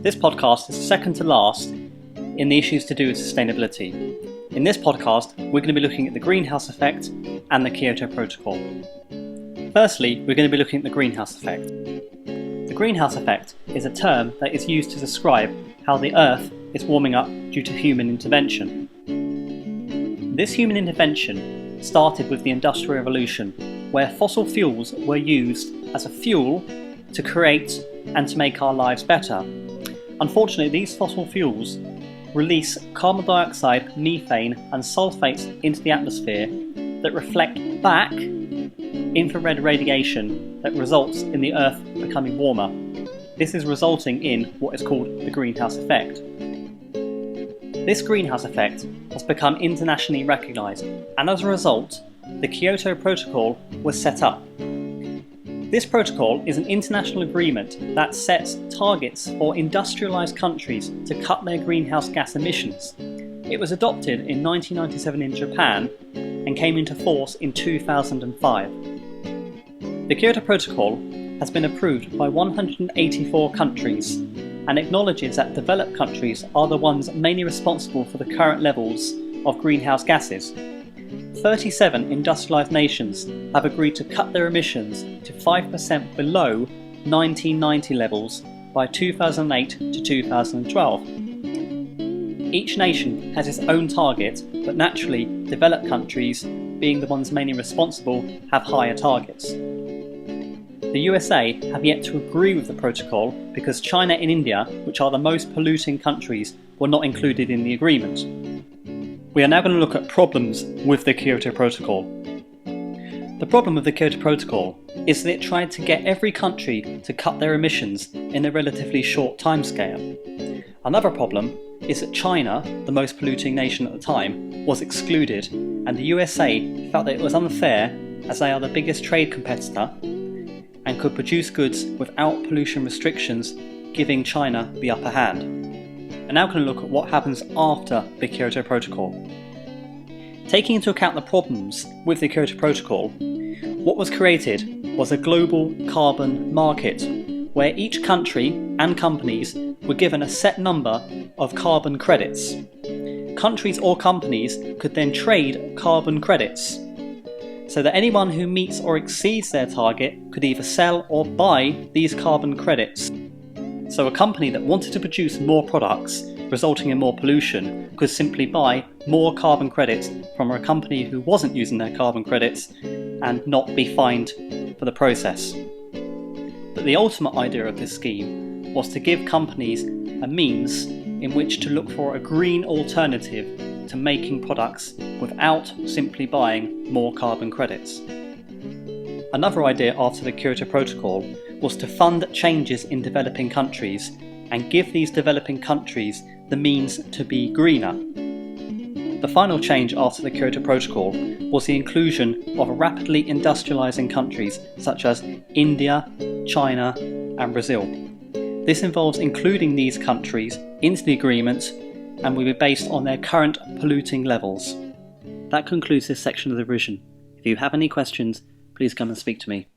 This podcast is second to last in the issues to do with sustainability. In this podcast, we're going to be looking at the greenhouse effect and the Kyoto Protocol. Firstly, we're going to be looking at the greenhouse effect. The greenhouse effect is a term that is used to describe how the Earth is warming up due to human intervention. This human intervention started with the Industrial Revolution, where fossil fuels were used as a fuel to create and to make our lives better. Unfortunately, these fossil fuels release carbon dioxide, methane and sulfates into the atmosphere that reflect back infrared radiation that results in the Earth becoming warmer. This is resulting in what is called the greenhouse effect. This greenhouse effect has become internationally recognised, and as a result, the Kyoto Protocol was set up. This protocol is an international agreement that sets targets for industrialised countries to cut their greenhouse gas emissions. It was adopted in 1997 in Japan and came into force in 2005. The Kyoto Protocol has been approved by 184 countries and acknowledges that developed countries are the ones mainly responsible for the current levels of greenhouse gases. 37 industrialised nations have agreed to cut their emissions to 5% below 1990 levels by 2008 to 2012. Each nation has its own target, but naturally developed countries, being the ones mainly responsible, have higher targets. The USA have yet to agree with the protocol because China and India, which are the most polluting countries, were not included in the agreement. We are now going to look at problems with the Kyoto Protocol. The problem with the Kyoto Protocol is that it tried to get every country to cut their emissions in a relatively short timescale. Another problem is that China, the most polluting nation at the time, was excluded, and the USA felt that it was unfair as they are the biggest trade competitor and could produce goods without pollution restrictions, giving China the upper hand. And now going to look at what happens after the Kyoto Protocol. Taking into account the problems with the Kyoto Protocol, what was created was a global carbon market, where each country and companies were given a set number of carbon credits. Countries or companies could then trade carbon credits, so that anyone who meets or exceeds their target could either sell or buy these carbon credits. So a company that wanted to produce more products, resulting in more pollution, could simply buy more carbon credits from a company who wasn't using their carbon credits and not be fined for the process. But the ultimate idea of this scheme was to give companies a means in which to look for a green alternative to making products without simply buying more carbon credits. Another idea after the Kyoto Protocol was to fund changes in developing countries and give these developing countries the means to be greener. The final change after the Kyoto Protocol was the inclusion of rapidly industrialising countries such as India, China and Brazil. This involves including these countries into the agreement and will be based on their current polluting levels. That concludes this section of the revision. If you have any questions, please come and speak to me.